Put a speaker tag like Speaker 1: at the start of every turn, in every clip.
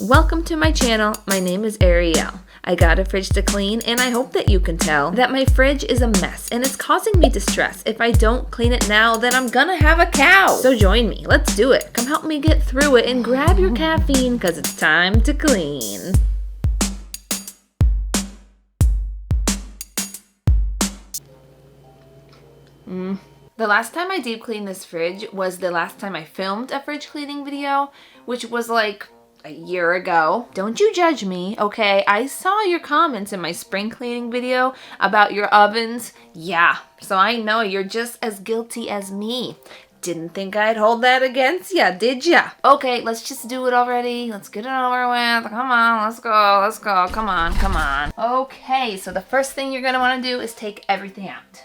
Speaker 1: Welcome to my channel. My name is Ariel. I got a fridge to clean and I hope that you can tell that my fridge is a mess and it's causing me distress. If I don't clean it now, then I'm gonna have a cow. So join me. Let's do it. Come help me get through it and grab your caffeine because it's time to clean. The last time I deep cleaned this fridge was the last time I filmed a fridge cleaning video, which was like a year ago. Don't you judge me, okay? I saw your comments in my spring cleaning video about your ovens. Yeah, so I know you're just as guilty as me. Didn't think I'd hold that against ya, did ya? Okay, let's just do it already. Let's get it over with. Come on, let's go. Come on. Okay, so the first thing you're gonna wanna do is take everything out.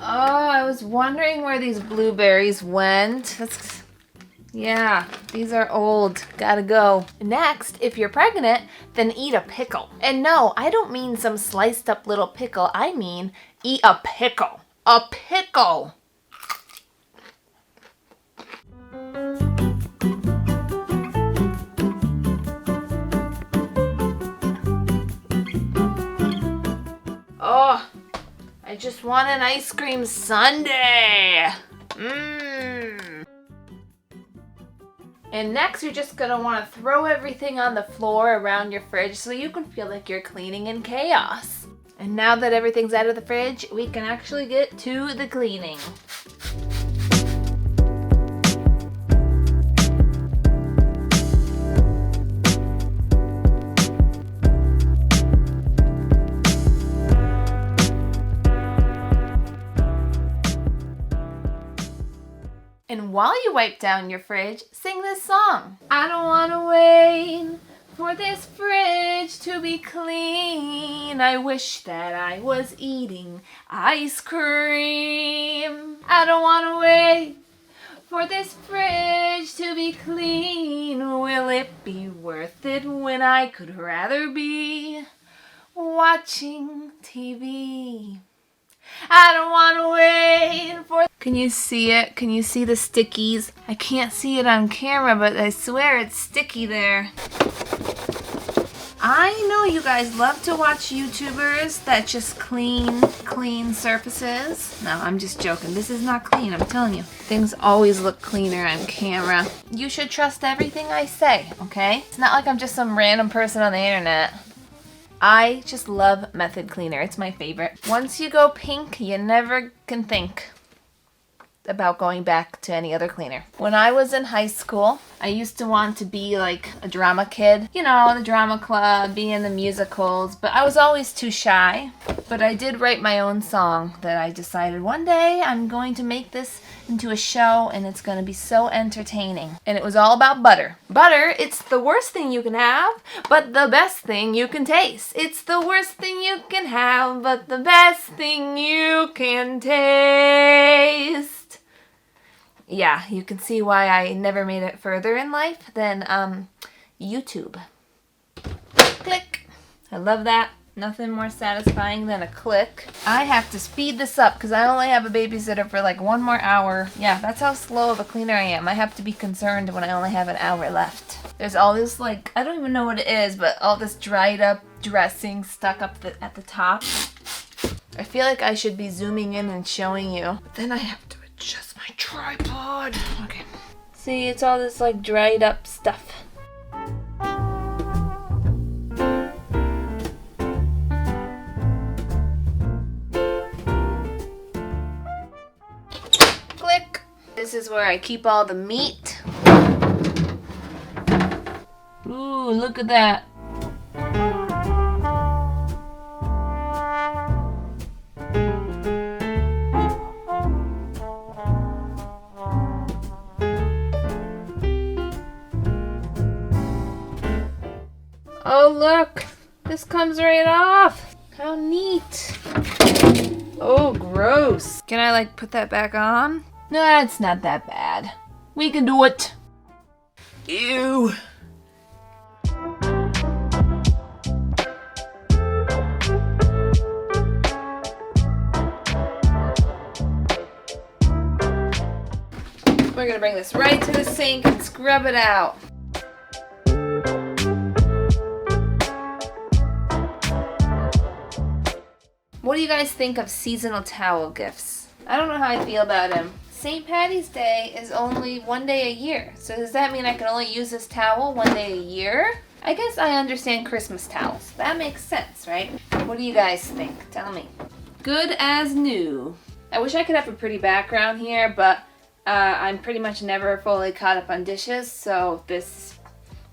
Speaker 1: Oh, I was wondering where these blueberries went. Yeah, these are old. Gotta go. Next, if you're pregnant, then eat a pickle. And no, I don't mean some sliced up little pickle. I mean eat a pickle. A pickle! Oh, I just want an ice cream sundae. And next, you're just gonna wanna throw everything on the floor around your fridge so you can feel like you're cleaning in chaos. And now that everything's out of the fridge, we can actually get to the cleaning. And while you wipe down your fridge, sing this song. I don't wanna wait for this fridge to be clean. I wish that I was eating ice cream. I don't wanna wait for this fridge to be clean. Will it be worth it when I could rather be watching TV? I don't want to wait for... Can you see it? Can you see the stickies? I can't see it on camera, but I swear it's sticky there. I know you guys love to watch YouTubers that just clean surfaces. No, I'm just joking. This is not clean, I'm telling you. Things always look cleaner on camera. You should trust everything I say, okay? It's not like I'm just some random person on the internet. I just love Method Cleaner. It's my favorite. Once you go pink, you never can think about going back to any other cleaner. When I was in high school, I used to want to be like a drama kid. You know, the drama club, be in the musicals, but I was always too shy. But I did write my own song that I decided one day I'm going to make this into a show and it's going to be so entertaining. And it was all about butter. Butter, it's the worst thing you can have, but the best thing you can taste. It's the worst thing you can have, but the best thing you can taste. Yeah, you can see why I never made it further in life than YouTube. Click. I love that. Nothing more satisfying than a click. I have to speed this up because I only have a babysitter for like 1 more hour. Yeah, that's how slow of a cleaner I am. I have to be concerned when I only have an hour left. There's all this like, I don't even know what it is, but all this dried up dressing stuck up at the top. I feel like I should be zooming in and showing you. But then I have to adjust my tripod. Okay. See, it's all this like dried up stuff. Click. This is where I keep all the meat. Ooh, look at that. Oh look, this comes right off. How neat. Oh, gross. Can I like put that back on? No, it's not that bad. We can do it. Ew. We're gonna bring this right to the sink and scrub it out. What do you guys think of seasonal towel gifts? I don't know how I feel about them. St. Patty's Day is only one day a year. So does that mean I can only use this towel one day a year? I guess I understand Christmas towels. That makes sense, right? What do you guys think? Tell me. Good as new. I wish I could have a pretty background here, but I'm pretty much never fully caught up on dishes, so this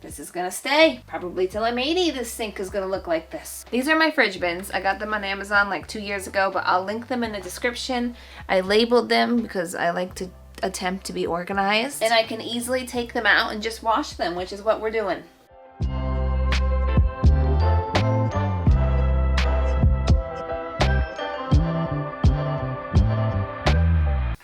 Speaker 1: is gonna stay. Probably till I'm 80, this sink is gonna look like this. These are my fridge bins. I got them on Amazon like 2 years ago, but I'll link them in the description. I labeled them because I like to attempt to be organized. And I can easily take them out and just wash them, which is what we're doing.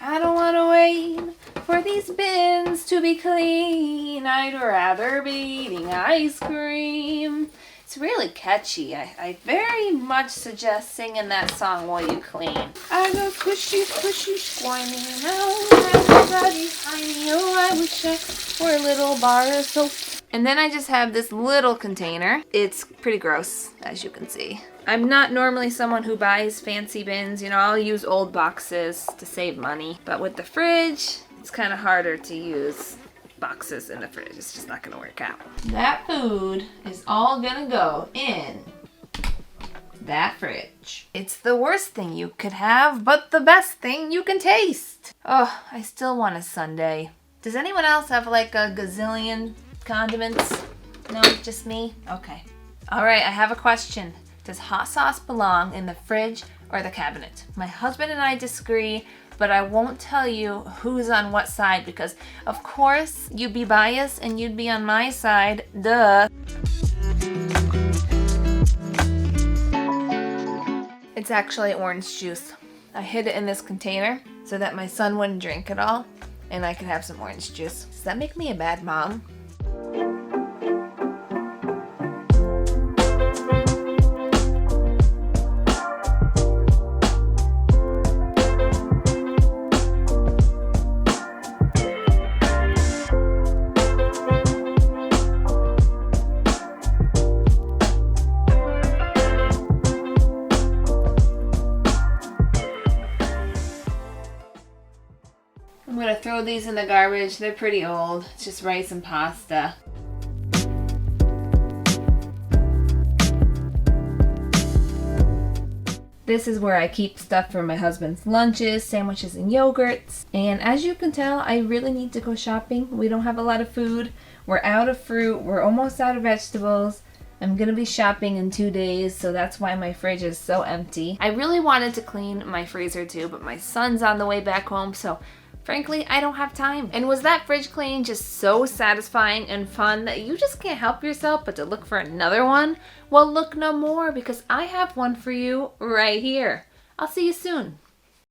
Speaker 1: I don't wanna wait for these bins to be clean. I'd rather be eating ice cream. It's really catchy. I very much suggest singing that song while you clean. I go squishy, squishy, squirmy. Now everybody tiny. Oh, I wish I were a little bar of soap. And then I just have this little container. It's pretty gross, as you can see. I'm not normally someone who buys fancy bins. You know, I'll use old boxes to save money. But with the fridge, it's kind of harder to use boxes in the fridge. It's just not gonna work out. That food is all gonna go in that fridge. It's the worst thing you could have, but the best thing you can taste. Oh, I still want a sundae. Does anyone else have like a gazillion condiments? No, just me? Okay. All right, I have a question. Does hot sauce belong in the fridge or the cabinet? My husband and I disagree, but I won't tell you who's on what side because, of course, you'd be biased and you'd be on my side. Duh. It's actually orange juice. I hid it in this container so that my son wouldn't drink it all and I could have some orange juice. Does that make me a bad mom? I'm gonna throw these in the garbage. They're pretty old. It's just rice and pasta. This is where I keep stuff for my husband's lunches, sandwiches, and yogurts. And as you can tell, I really need to go shopping. We don't have a lot of food. We're out of fruit. We're almost out of vegetables. I'm gonna be shopping in 2 days, so that's why my fridge is so empty. I really wanted to clean my freezer too, but my son's on the way back home, so frankly, I don't have time. And was that fridge clean just so satisfying and fun that you just can't help yourself but to look for another one? Well, look no more because I have one for you right here. I'll see you soon.